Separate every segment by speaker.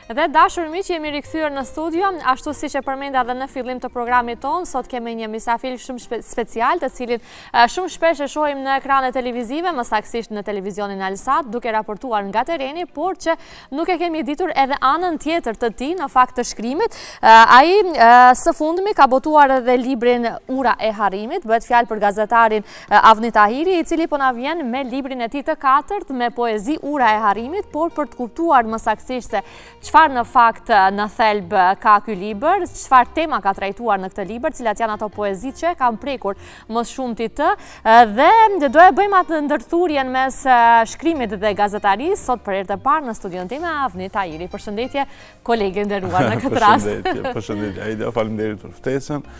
Speaker 1: Dhe dashur miq, jemi rikthyer në studio, ashtu siç e përmenda edhe në fillim të programit ton, sot kemi një mysafir shumë special, të cilin shumë shpesh e shohim në ekranet televizive, më saktësisht në televizionin Alsat, duke raportuar nga tereni, por që nuk e kemi ditur edhe anën tjetër të tij në fakt të shkrimit. Ai së fundmi ka botuar edhe librin Ura e Harrimit, bëhet fjalë për gazetarin Avni Tahiri, i cili po na vjen me librin e tij të katërt me poezi Ura e Harrimit, por për të kuptuar më saktësisht se çfarë në fakt në thelb ka ky libër, çfarë tema ka trajtuar në këtë libër, cilat janë ato poezitë që kanë prekur më shumë ti të, dhe do e bëjmë atë ndërthurjen mes shkrimit dhe gazetarisë sot për herë të parë në studion tim Avni Tahiri. Përshëndetje kolegë nderuar në këtë rast.
Speaker 2: Përshëndetje Aida, faleminderit për ftesën.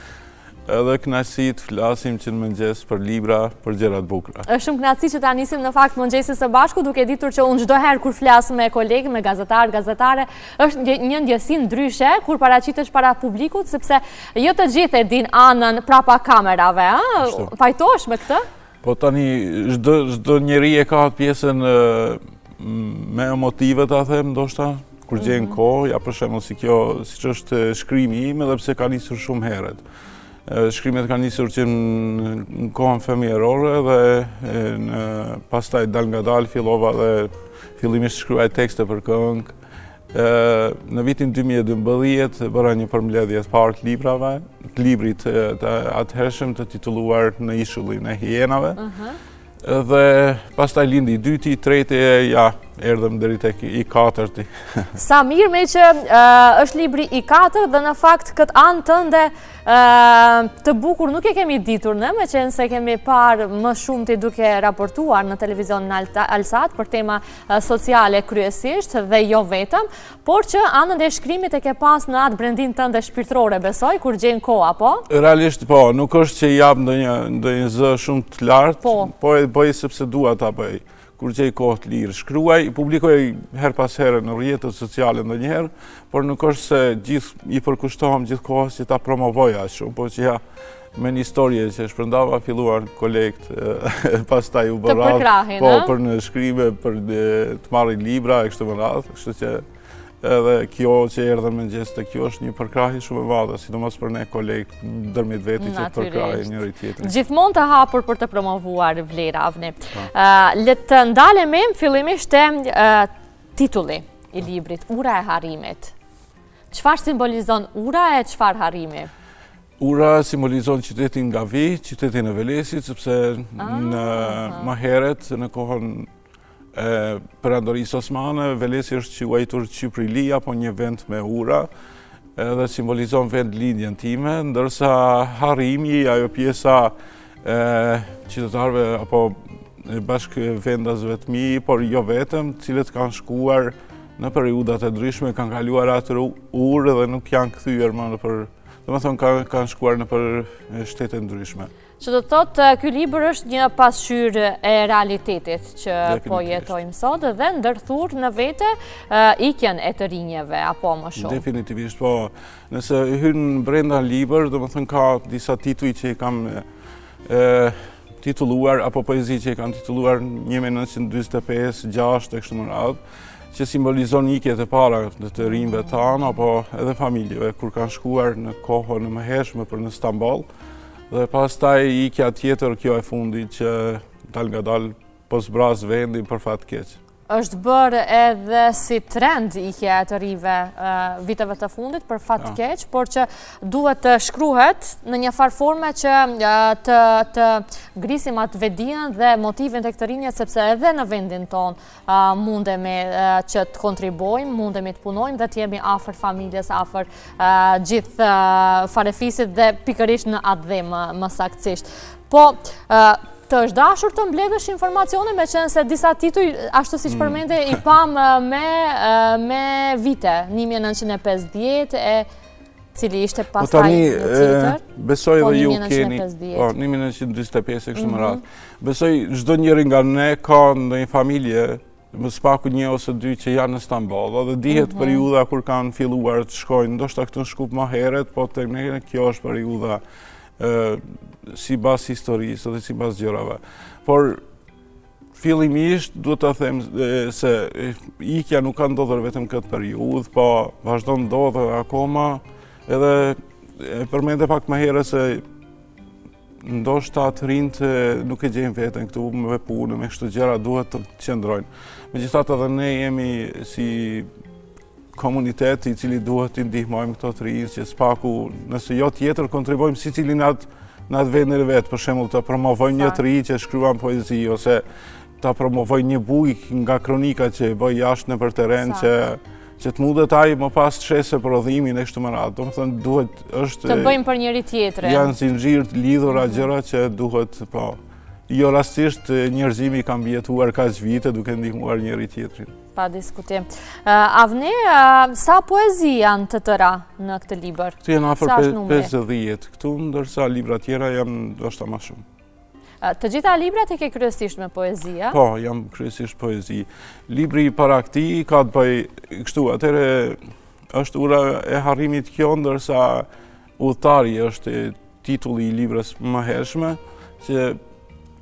Speaker 2: Edhe kënaqësi të flasim që në mëngjes për libra, për gjëra të bukura. Është
Speaker 1: shumë kënaqësi që ta nisim në fakt mëngjesin së bashku, duke ditur që unë çdo herë kur flas me kolegë, me gazetare, është një ndjesi ndryshe kur paraqitesh para publikut, sepse jo të gjithë e din anën prapa kamerave, a? Pajtohesh me këtë?
Speaker 2: Po tani çdo njeri e ka pjesën me emotive, ta them, ndoshta kur gjen kohë, ja për shembull si kjo, siç është shkrimi im, edhe pse ka nisur shumë herët. Shkrimet ka nisur që në kohën fëmijërore dhe pastaj dal nga dal fillova dhe fillimisht shkruaj tekste për këngë. Në vitin 2012 bëra një përmbledhje të parë të librave, të librit të atëhershëm të titulluar Në ishullin e hienave. Dhe pastaj lindi i dyti, i treti, ja, erdhëm deri tek i katërti.
Speaker 1: Sa mirë me që është libri i katërt dhe në fakt këtë anë tënde të bukur nuk e kemi ditur ne, me qenë se kemi parë më shumë ti duke raportuar në televizionin Alsat për tema sociale kryesisht dhe jo vetëm, por që anën e shkrimit e ke pas në atë brendin tënde shpirtërore, besoj, kur gjen koha, po?
Speaker 2: Realisht po, nuk është që jap ndonjë zë shumë të lartë, po e bëj sepse dua ta bëj. Kur gjej kohë të lirë, shkruaj, publikoj her pas here në rrjetet sociale ndonjëherë, por nuk është se i përkushtohem gjithë kohës që ta promovoj aq shumë, po që ja me një historie që shpërndava filluan kolegët, pastaj u bë radhë, po për në shkrime, për të marrin libra e kështu me radhë, kështu që edhe kjo që erdhën mëngjes te kjo është një përkrahje shumë e madhe, sidomos për ne kolegë ndërmjet veti që përkrahin njëri tjetrin.
Speaker 1: Gjithmonë të hapur për të promovuar vlera, Avni. Le të ndalemi fillimisht te titulli i librit Ura e Harrimit. Çfarë simbolizon ura e çfarë harrimi?
Speaker 2: Ura simbolizon qytetin nga Vi, qytetin e Velesit, sepse më herët në kohën perandorisë osmane, Velesi është quajtur Qypri, apo një vend me ura, dhe simbolizon vend lindjen time, ndërsa harrimi, ajo pjesa qytetarëve apo bashkë vendasve të mi, por jo vetëm, cilët kanë shkuar në periudat e ndryshme, kanë kaluar atë urë dhe nuk janë kthyer më nëpër, domethënë kanë shkuar nëpër shtete ndryshme.
Speaker 1: Që do të thotë, ky libër është një pasqyrë e realitetit që po jetojmë sot dhe ndërthur në vete ikjen e të rinjeve, apo më shumë?
Speaker 2: Definitivisht, po. Nëse hyn brenda libër, domethënë ka disa tituj që i kam titulluar, apo poezi që i kam titulluar 1945, 6 e kështu me radhë, që simbolizon ikjet e para të rinjve tanë, apo edhe familjeve, kur kanë shkuar në kohën e mëhershme për në Stamboll. Dhe pastaj ikja tjetër, kjo e fundit që dal nga dal po zbraz vendin për fat keq.
Speaker 1: Është bërë edhe si trend ikja e të rive viteve të fundit për fat keq, por që duhet të shkruhet në një farë forme që të grisim atë vetdijen dhe motivin tek të rinjet, sepse edhe në vendin ton mundemi që të kontribojmë, mundemi të punojmë dhe të jemi afër familjes, afër gjithë farefisit dhe pikërisht në atë dhe më saktësisht. Po, të është dashur të mbledhësh informacione, me qenë se disa tituj, ashtu si që përmende, i pam me vite, 1950, cili ishte pastaj në tjetër.
Speaker 2: Besoj dhe ju keni, 1925 e kështë më radhë. Besoj çdo njëri nga ne ka në një familje, më spaku një ose dy që janë në Stamboll, dhe dihet periudha kur kanë filluar të shkojnë, ndoshta këtu në Shkup më herët, po tek ne kjo është periudha si bas historisë dhe si bas gjërave. Por fillimisht duhet të them se ikja nuk ka ndodhur vetëm këtë periudhë, po vazhdon ndodhur akoma, edhe e përmende pak më herë se ndoshta të rinjt nuk e gjejnë veten këtu me punë, me kështu gjëra duhet të qëndrojnë. Megjithatë edhe ne jemi si komunitet i cili duhet të ndihmojmë këto të rinj që spaku, nëse jo tjetër, kontribojmë sicili në atë vendin e vet, për shembull të promovojnë një të rinj që shkruan poezi ose ta promovoj një bujk nga kronika që e bëj jashtë në për teren që të mundet ai më pas të shese prodhimin e kështu me radhë. Domethënë duhet është
Speaker 1: të bëjmë për njëri tjetrin.
Speaker 2: Janë zinxhir të lidhura gjëra që duhet, po. Jo rastisht njerëzimi ka mbijetuar kaq vite duke ndihmuar njëri tjetrin.
Speaker 1: Pa diskutim. Avni, sa poezi janë të tëra në këtë libër?
Speaker 2: Këtu janë afër 50 këtu, ndërsa libra tjera janë ndoshta më shumë.
Speaker 1: Të gjitha librat e ke kryesisht me poezi, a?
Speaker 2: Po, jam kryesisht poezi. Libri para këtij ka të bëj kështu, atëre është Ura e harrimit kjo, ndërsa Udhtari është titulli i librës më hershme, që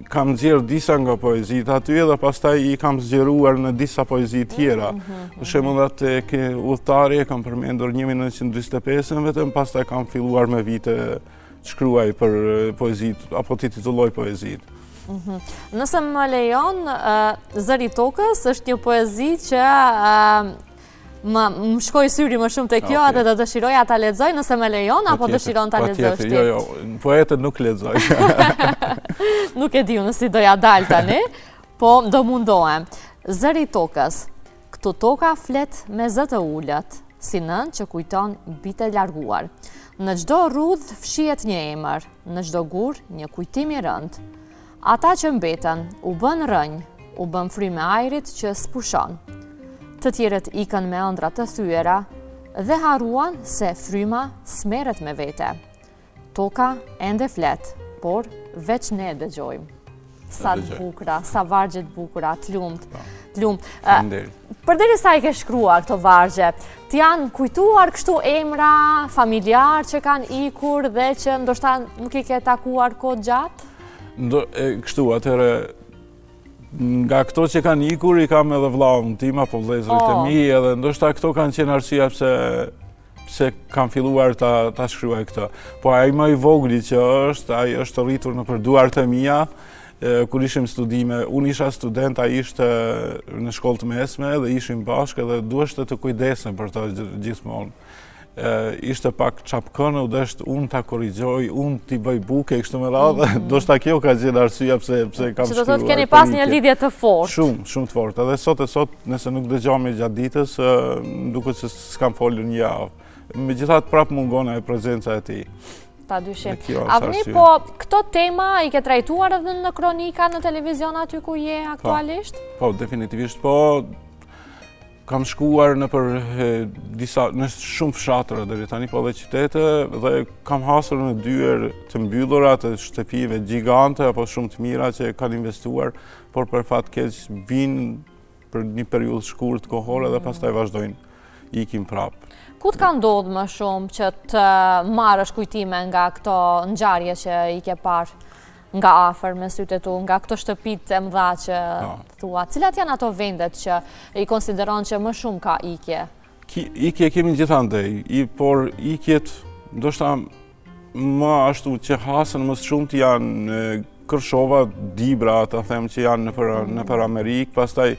Speaker 2: kam nxjerr disa nga poezitë aty edhe pastaj i kam zgjeruar në disa poezi tjera. Për shembull atë ke Udhtari e kam përmendur 1945 vetëm, pastaj kam filluar me vite shkruaj për poezit, apo ti titulloj poezit.
Speaker 1: Nëse më lejon, Zëri i Tokës është një poezi që më shkoj syri më shumë të kjo, atë të dëshiroja ta lexoj, nëse më lejon, apo dëshiron ta lexosh ti?
Speaker 2: Jo, poetët nuk lexoj.
Speaker 1: Nuk e di unë si doja dal tani, po do mundohem. Zëri i Tokës, këtu toka flet me zë të ulët, si nën që kujton bitë e larguar. Në çdo rrudh fshihet një emër, në çdo gur një kujtim i rënd. Ata që mbeten u bën rënj, u bën frymë ajrit që spushon. Të tjerët ikën me ëndra të thyera dhe harruan se fryma smeret me vete. Toka ende flet, por veç ne dëgjojmë. Sa të bukura, sa vargje të bukura, të lumt. Përderisa i ke shkruar këto vargje, të janë kujtuar kështu emra familjar që kanë ikur dhe që ndoshta nuk i ke takuar kohë gjatë?
Speaker 2: Kështu, atëherë nga këto që kanë ikur i kam edhe vllahun tim apo vëllezërit e mi, edhe ndoshta këto kanë qenë arsyeja pse kam filluar ta shkruaj këtë. Po ai më i vogli që është, ai është rritur nëpër duart e mia. Kur ishim studime, unë isha student, ai ishte në shkollë të mesme dhe ishim bashkë edhe duheshte të kujdesem për ta gjithmonë. Ishte pak çapkën, u desht unë ta korrigjoj, unë t'i bëj buke kështu me radhë, ndoshta kjo ka qenë arsyeja pse kam shkruar.
Speaker 1: Që do thotë keni pas një lidhje të fortë.
Speaker 2: Shumë të fortë. Edhe sot, nëse nuk dëgjojmë gjatë ditës, duket se s'kam folur një javë. Megjithatë prapë mungon ai prezenca e tij.
Speaker 1: Pa dyshim. Avni, po këto tema i ke trajtuar edhe në kronika në televizion aty ku je aktualisht?
Speaker 2: Po, definitivisht po. Kam shkuar në shumë fshatra deri tani, po dhe qytete, dhe kam hasur në dyer të mbyllura të shtëpive gjigante apo shumë të mira që kanë investuar, por për fat keq vinë për një periudhë shkurt kohore dhe pastaj vazhdojnë ikim prapë.
Speaker 1: Ku të ka ndodhur më shumë që të marrësh kujtime nga këto ngjarje që i ke parë nga afër me sytë tu, nga këto shtëpitë e mëdha që thua? Cilat janë ato vendet që i konsideron që më shumë ka ikje?
Speaker 2: Ikje kemi gjithandej, por ikjet ndoshta më ashtu që hasën më shumë janë Kërshova, Dibra, ta them që janë nëpër Amerikë, pastaj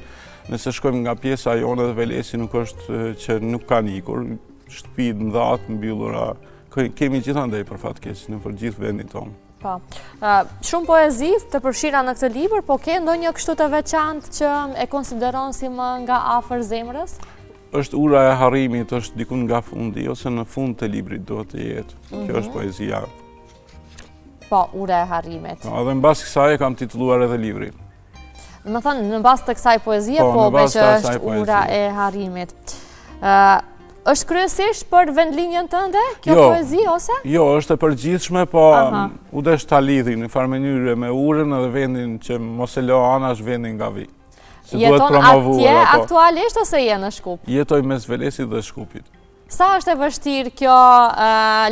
Speaker 2: nëse shkojmë nga pjesa jone dhe Velesi nuk është që nuk kanë ikur, shtëpitë mëdha të mbyllura, kemi gjithandej për fat keq nëpër gjithë vendin tonë.
Speaker 1: Po. Shumë poezi të përfshira në këtë libër, po ke ndonjë kështu të veçantë që e konsideron si më nga afër zemrës?
Speaker 2: Është Ura e harrimit, është dikun nga fundi ose në fund të librit do të jetë. Kjo është poezia.
Speaker 1: Po, Ura e harrimit.
Speaker 2: Edhe mbas kësaj e kam titulluar edhe libri.
Speaker 1: Më thënë, në bas të kësaj poezie, po me që është Ura e harrimit. është kryesisht për vendlinjën tënde, kjo poezi, ose? Jo,
Speaker 2: është e përgjithshme, po u desh ta lidhi në farë mënyrë me Urën edhe vendin që mos e lo anash vendin nga vi.
Speaker 1: Jeton atje aktualisht ose je në Shkup?
Speaker 2: Jetoj mes Velesit dhe Shkupit.
Speaker 1: Sa është e vështirë kjo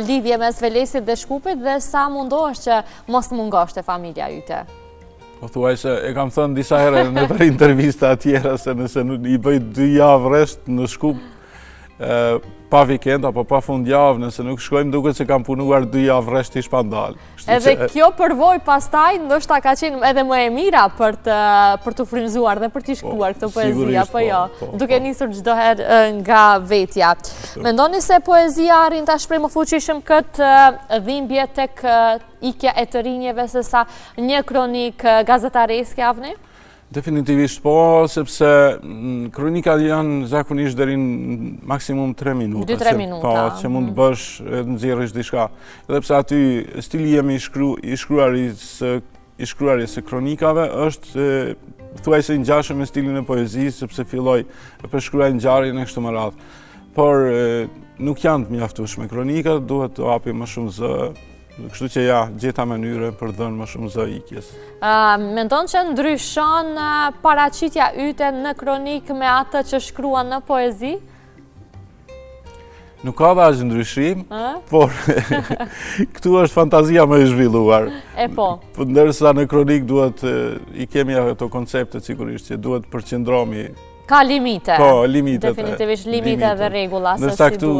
Speaker 1: lidhje mes Velesit dhe Shkupit dhe sa mundohesh që mos mungosh te familja yte?
Speaker 2: Po thuaj se e kam thënë disa herë në për intervista tjera se nëse i bëj 2 javë resht në Shkup, pa vikend apo pa fundjavë, nëse nuk shkojmë duket se kam punuar 2 javë resht i shpandal.
Speaker 1: Edhe kjo përvoj pastaj ndoshta ka qenë edhe më e mira për të frymzuar dhe për t'i shkruar këtë poezi, apo jo? Duke nisur çdo herë nga vetja. Mendoni se poezia arrin ta shprehë më fuqishëm këtë dhimbje tek ikja e të rinjeve se sa një kronik gazetareske, Avni?
Speaker 2: Definitivisht po, sepse kronikat janë zakonisht deri në maksimum 3 minuta.
Speaker 1: 2-3 minuta.
Speaker 2: Po, që mund të bësh të nxjerrësh diçka. Edhe pse aty stili jemi i shkruaris së kronikave është thuajse i ngjashëm me stilin e poezisë, sepse filloj të përshkruaj ngjarjen e kështu me radhë. Por nuk janë të mjaftueshme kronikat, duhet të hapi më shumë zë. Kështu që ja, gjeta mënyrë për dhënë më shumë zë ikjes.
Speaker 1: Mendon që ndryshon paraqitja yte në kronik me atë që shkruan në poezi?
Speaker 2: Nuk ka dhe asgjë ndryshim, por këtu është fantazia më e zhvilluar.
Speaker 1: E po.
Speaker 2: Ndërsa në kronik duhet, i kemi ato konceptet sigurisht që duhet përqendrohemi.
Speaker 1: Ka limite.
Speaker 2: Po, limite.
Speaker 1: Definitivist limite dhe regula se si duhet.
Speaker 2: Ndërsa këtu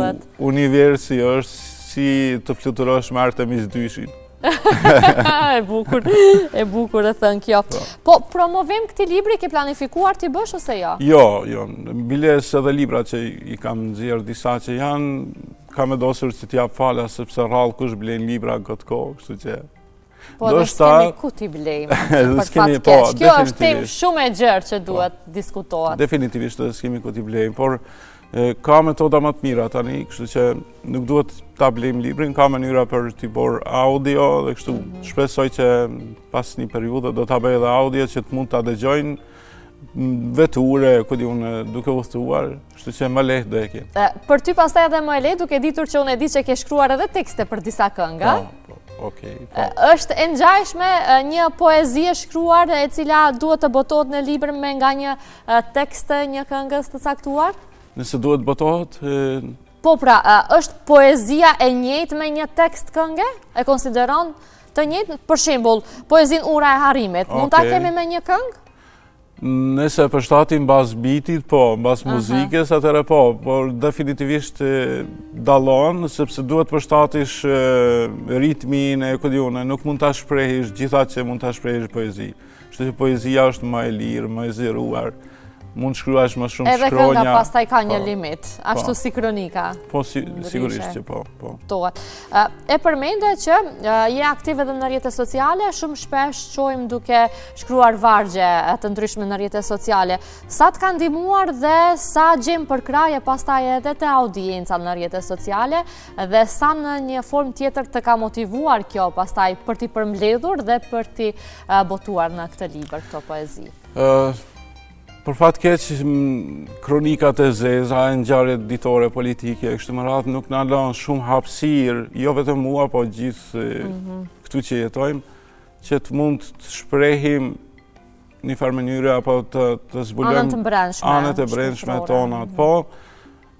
Speaker 2: universi është si të fluturosh me Artemis 2-shin.
Speaker 1: E bukur e thënë kjo. Po, promovim këti libri ke planifikuar t'i bësh ose jo?
Speaker 2: Jo. Biles edhe libra që i kam nxjerrë disa që janë, kam vendosur që t'jap fala, sepse rrallë kush blen libra në këtë kohë, kështu që...
Speaker 1: Po, dhe s'kemi ku t'i blejmë, për fatë keq. Kjo është temë shumë e gjerë që duhet diskutohet.
Speaker 2: Definitivist dhe s'kemi ku t'i blejmë, por ka metoda më të mira tani, kështu që nuk duhet ta blejmë librin, ka mënyra për t'i bërë audio dhe kështu shpresoj që pas një periudhe do ta bëj edhe audio që të mund ta dëgjojnë veture, ku di unë duke udhëtuar, kështu që më lehtë do e ke.
Speaker 1: Për ty pastaj edhe më e lehtë, duke ditur që unë e di që ke shkruar edhe tekste për disa kënga.
Speaker 2: Okej.
Speaker 1: Është e ngjashme një poezi e shkruar e cila duhet të botohet në libër me nga një tekst një këngës të caktuar?
Speaker 2: Nëse duhet botohet?
Speaker 1: Po pra, është poezia e njëjtë me një tekst kënge? E konsideron të njëjtë? Për shembull, poezin Ura e Harrimit, mund ta kemi me një këngë?
Speaker 2: Nëse përshtatim mbas bitit, po, mbas muzikës, atëre po, por definitivisht dallon, sepse duhet përshtatish ritmin e kodjone, nuk mund ta shprehish gjitha që mund ta shprehish poezi. Kështu që poezia është më e lirë, më e zgjeruar. Mund shkruash më shumë shkronja.
Speaker 1: Edhe kënga pastaj ka një limit, ashtu si kronika.
Speaker 2: Po, sigurisht që po.
Speaker 1: E përmende që je aktive dhe në rrjetet sociale, shumë shpesh shohim duke shkruar vargje të ndryshme në rrjetet sociale. Sa të ka ndihmuar dhe sa gjem përkraje pastaj edhe te audienca në rrjetet sociale dhe sa në një formë tjetër të ka motivuar kjo pastaj për t'i përmbledhur dhe për t'i botuar në këtë libër, këto poezi?
Speaker 2: Për fat keq, kronikat e zeza, ngjarjet ditore politike, kështu me radhë nuk na lën shumë hapësirë, jo vetëm mua, po gjithë këtu që jetojmë, që të mund të shprehim një farë mënyre apo të zbulojmë anët e brendshme tonat. Po,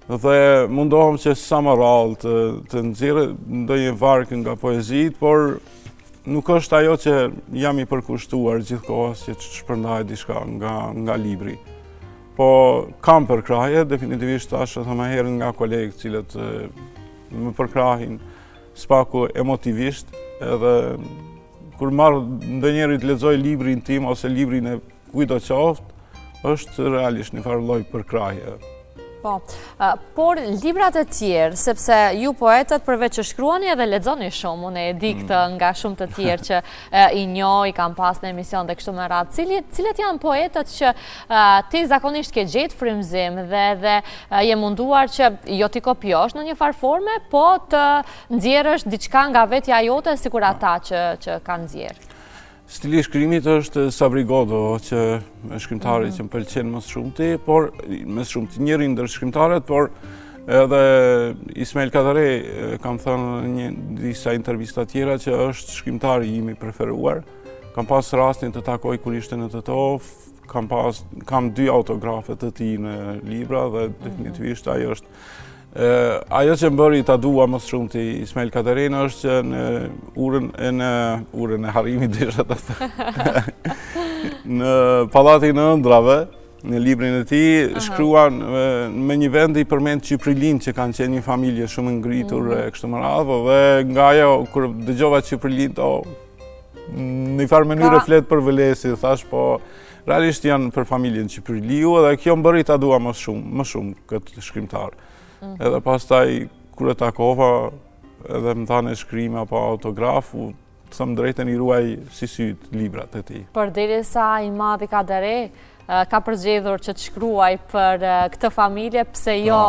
Speaker 2: dhe mundohem që sa më rrallë të nxjerrë ndonjë varg nga poezit, por nuk është ajo që jam i përkushtuar gjithkohës që të shpërndaj diçka nga libri. Po kam përkraje, definitivisht ashtë të më herën nga kolegë cilët më përkrahin spaku emotivisht, edhe kur marrë ndonjëri të lexoj librin tim ose librin e kujdo qoftë, është realisht një farë lloj përkraje.
Speaker 1: Po, por librat e tjerë, sepse ju poetët përveç që shkruani edhe lexoni shumë, unë e di këtë nga shumë të tjerë që i njoh, i kam pas në emision dhe kështu me radhë. Cilet janë poetët që ti zakonisht ke gjetë frymëzim dhe je munduar që jo t'i kopjosh në një farë forme, po të nxjerrësh diçka nga vetja jote sikur ata që kanë nxjerrë?
Speaker 2: Stili shkrimit është Sabri Godo, që shkrimtari që më pëlqen më shumëti, por më shumëti njëri ndër shkrimtarët, por edhe Ismail Kadare kam thënë në disa intervista tjera që është shkrimtari imi preferuar. Kam pas rastin të takoj kur ishte në TTOF, kam 2 autografe të tij në libra dhe definitivisht ajo është Ajo që më bëri ta dua më shumë ti Ismail Katerina është që në urën e harrimit desha ta thënë. Në Pallatin e Ëndrave, në librin e tij shkruan me një vend i përmend Çiprilin që kanë qenë një familje shumë ngritur e kështu me radhë dhe nga ajo kur dëgjova Çiprilin në një farë mënyrë flet për Vlesi, thash po realisht janë për familjen Çipriliu dhe kjo më bëri ta dua më shumë këtë shkrimtar. Edhe pastaj kur e takova edhe më thanë shkrimi apo autograf, thëm drejtën i ruaj si syt librat e tij.
Speaker 1: Përderisa i madhi Kadere ka përgjedhur që të shkruaj për këtë familje, pse jo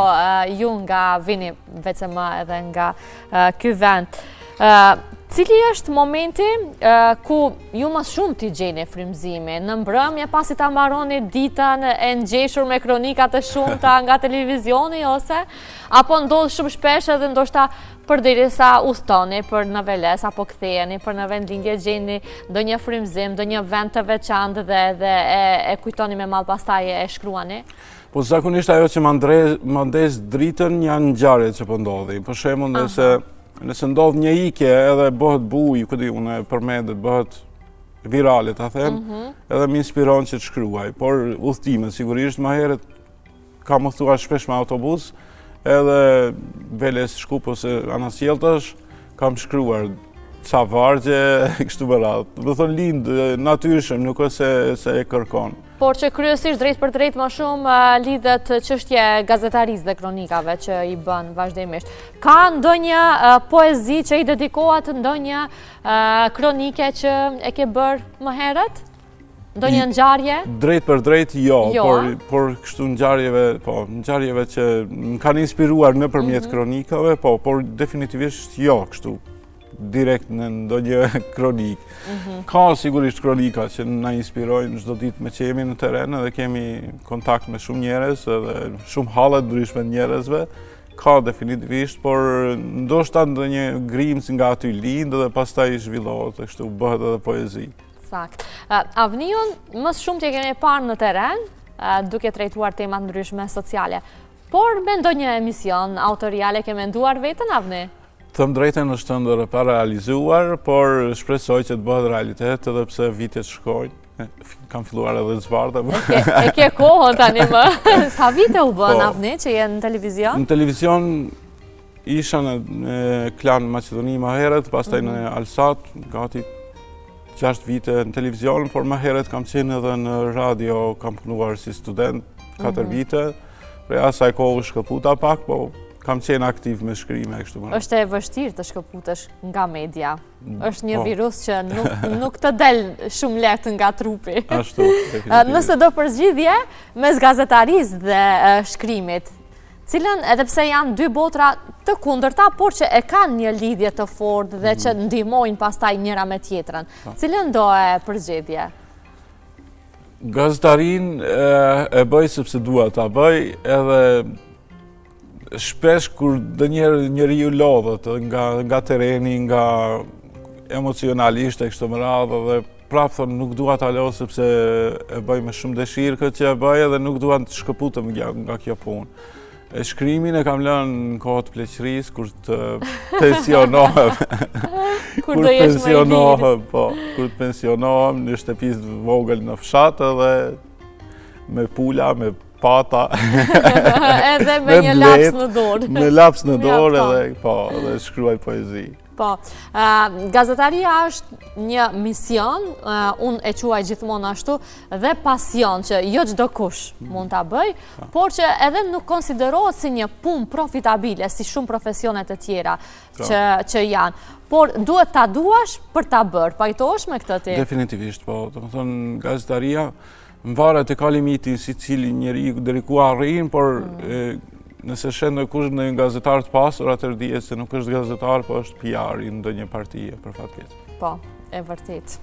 Speaker 1: ju nga vini vetëm edhe nga ky vend. Cili është momenti ku ju më shumë t'i gjeni frymëzime? Në mbrëmje pasi ta mbaroni ditën e ngjeshur me kronikat e shumta nga televizioni ose apo ndodh shumë shpesh edhe ndoshta përderisa udhtoni për në Veles apo ktheheni për në vendlindje gjeni ndonjë frymëzim, ndonjë vend të veçantë dhe e kujtoni me mall pastaj e shkruani?
Speaker 2: Po zakonisht ajo që më ndes dritën janë ngjarjet që po ndodhin. Për shembull nëse ndodh një ikje edhe bëhet buj, këtë unë përmendet, bëhet virale, ta them, edhe më inspiron që të shkruaj. Por udhëtimet, sigurisht, më herët kam udhëtuar shpesh me autobus, edhe Veles Shkup ose Anasjeltash, kam shkruar ca vargje, kështu më radhë. Do të thonë lind natyrshëm, nuk është se e kërkon.
Speaker 1: Por që kryesisht drejt për drejt më shumë lidhet çështje gazetarisë dhe kronikave që i bën vazhdimisht. Ka ndonjë poezi që i dedikohet ndonjë kronike që e ke bërë më herët? Ndonjë ngjarje? Drejt
Speaker 2: për drejt jo, por kështu ngjarjeve që më kanë inspiruar nëpërmjet kronikave, por definitivisht jo kështu direkt në ndonjë kronik. Ka sigurisht kronika që na inspirojnë çdo ditë me që jemi në teren edhe kemi kontakt me shumë njerëz edhe shumë halle ndryshme njerëzve. Ka definitivisht, por ndoshta ndonjë grimc nga aty lind dhe pastaj zhvillohet e kështu bëhet edhe poezi.
Speaker 1: Sakt. Avniun më shumë që kemi parë në teren, duke trajtuar tema ndryshme sociale. Por me ndonjë emision autoriale ke menduar veten Avni?
Speaker 2: Thëm drejtën është ndër pa realizuar, por shpresoj që të bëhet realitet edhe pse vitet shkojnë. Kam filluar edhe zvarta.
Speaker 1: E ke kohën tani më. Sa vite u bën Avni që je në televizion?
Speaker 2: Në televizion isha në Klan Maqedoni më herët, pastaj në Alsat, gati 6 vite në televizion, por më herët kam qenë edhe në radio, kam punuar si student 4 vite. Prej asaj kohë u shkëputa pak, po kam qenë aktiv me shkrime e kështu më.
Speaker 1: Është e vështirë të shkëputesh nga media. Është një virus që nuk të del shumë lehtë nga trupi.
Speaker 2: Ashtu,
Speaker 1: definitivt. Nëse do përzgjidhje mes gazetarisë dhe shkrimit, cilën edhe pse janë dy botra të kundërta, por që e kanë një lidhje të fortë dhe që ndihmojnë pastaj njëra me tjetrën, cilën do e përzgjidhje?
Speaker 2: Gazetarin e bëj sepse dua ta bëj edhe shpesh kur ndonjëherë njeriu lodhet nga tereni, nga emocionalisht e kështu me radhë dhe prapë thon nuk dua ta lë sepse e bëj me shumë dëshirë këtë që e bëj dhe nuk dua të shkëputem nga kjo punë. Shkrimin e kam lënë në kohë të pleqërisë kur të pensionohem.
Speaker 1: Kur do jesh më i lirë.
Speaker 2: Kur të pensionohem në shtëpisë të vogël në fshat edhe me pula, me pata.
Speaker 1: Edhe me një laps në dorë.
Speaker 2: Me laps në dorë edhe shkruaj poezi.
Speaker 1: Po, gazetaria është një mision, unë e quaj gjithmonë ashtu, dhe pasion që jo çdo kush mund ta bëj, por që edhe nuk konsiderohet si një punë profitabile, si shumë profesionet e tjera që janë. Por duhet ta duash për ta bërë, pajtohesh me këtë ti?
Speaker 2: Definitivist, po. Domethënë gazetaria mvaret e ka limitin si cili njeri deri ku arrin, por nëse shen në kush në gazetar të pasur, atër dihet se nuk është gazetar, po është PR i ndonjë partie, për fat keq.
Speaker 1: Po, e vërtet.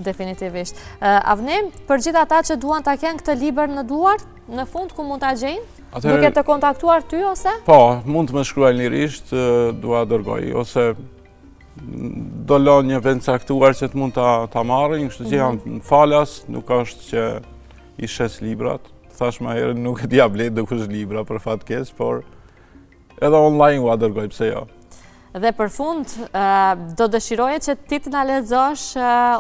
Speaker 1: Definitivisht. Avni, për gjithë ata që duan ta kenë këtë libër në duar, në fund ku mund ta gjejnë? Duke të kontaktuar ty ose?
Speaker 2: Po, mund të më shkruajnë lirisht, dua dërgoj, ose do lën një vend caktuar që të mund ta marrin, kështu që jam në falas, nuk është që i shes librat. Thash më herë nuk e dia blet do kush libra për fat keq, por edhe online u dërgoj, pse jo.
Speaker 1: Dhe për fund, do dëshiroje që ti të na lexosh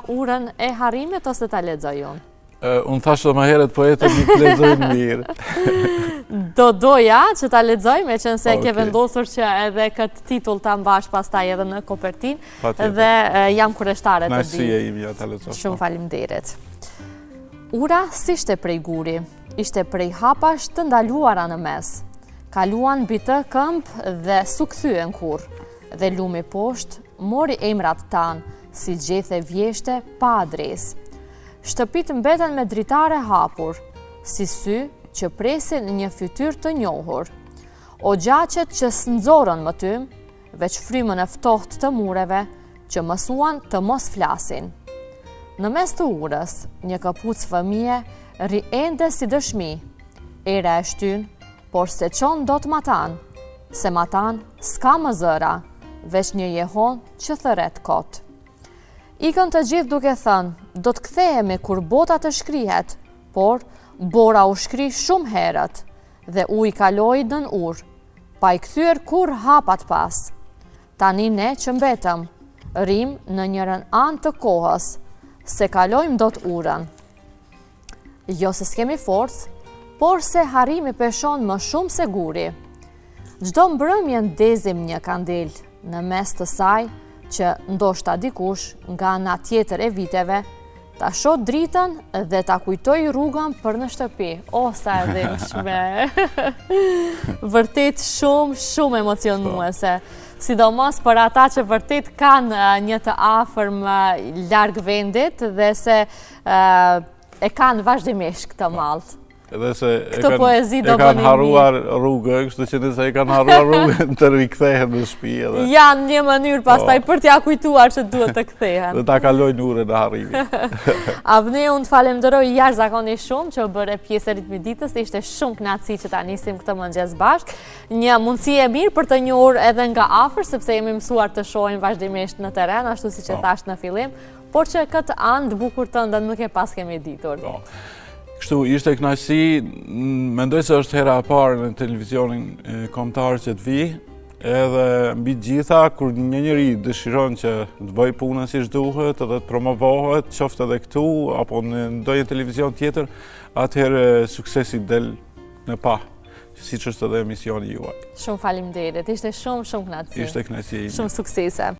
Speaker 1: Urën e Harrimit ose ta lexoj unë?
Speaker 2: Unë thashë më herët poetët mi të lexojnë mirë.
Speaker 1: Do doja që ta lexoj, me qenë se ke vendosur që edhe këtë titull ta mbash pastaj edhe në kopertinë dhe jam kurioztare të di.
Speaker 2: Kënaqësia ime ta lexoj.
Speaker 1: Shumë faleminderit. Ura s'ishte prej guri, ishte prej hapash të ndaluara në mes. Kaluan mbi të këmbë dhe s'u kthyen kurr. Dhe lumi poshtë mori emrat tan, si gjethe vjeshte pa adresë. Shtëpit mbeten me dritare hapur, si sy që presin një fytyrë të njohur. O gjaqet që s'nxorën më tym, veç frymën e ftohtë të mureve që mësuan të mos flasin. Në mes të urës, një kapuc fëmije ri ende si dëshmi. Era e shtyn, por se qon do të matan, se matan s'ka më zëra, veç një jehon që thëret kot. Ikën të gjithë duke thënë, do të kthehemi kur bota të shkrihet, por bora u shkri shumë herët dhe uji kaloi nën urë, pa i kthyer kur hapat pas. Tani ne që mbetëm, rim në njërën anë të kohës, se kalojmë dot urën. Jo se s'kemi forcë, por se Harrimi peshon më shumë se guri. Çdo mbrëmje ndezim një kandil, në mes të saj, që ndoshta dikush nga ana tjetër e viteve ta shoh dritën dhe ta kujtoj rrugën për në shtëpi. O, sa e dhimbshme. Vërtet shumë emocionuese. Sidomos për ata që vërtet kanë një të afërm larg vendit dhe se e kanë vazhdimisht këtë mall.
Speaker 2: Edhe se e kanë harruar rrugën, kështu që nëse e kanë harruar rrugën të rikthehen në shtëpi edhe.
Speaker 1: Janë një mënyrë pastaj për t'ia kujtuar që duhet të kthehen.
Speaker 2: Dhe ta kalojnë urën e Harrimit.
Speaker 1: Avneu, unë të falenderoj jashtëzakonisht shumë që bëre pjesë e ritmit ditës, ishte shumë kënaqësi që ta nisim këtë mëngjes bashkë. Një mundësi e mirë për të njohur edhe nga afër, sepse jemi mësuar të shohim vazhdimisht në terren, ashtu siç e thash në fillim, por që këtë anë të bukur tënde nuk e pas kemi ditur.
Speaker 2: Kështu, ishte kënaqësi, mendoj se është hera e parë në televizionin kombëtar që të vi, edhe mbi gjitha, kur një njeri dëshiron që të bëj punën si duhet, edhe të promovohet, qoftë edhe këtu, apo në ndonjë televizion tjetër, atëherë suksesi del në pa, siç është edhe emisioni juaj.
Speaker 1: Shumë faleminderit, ishte shumë kënaqësi.
Speaker 2: Ishte kënaqësi ime.
Speaker 1: Shumë suksese.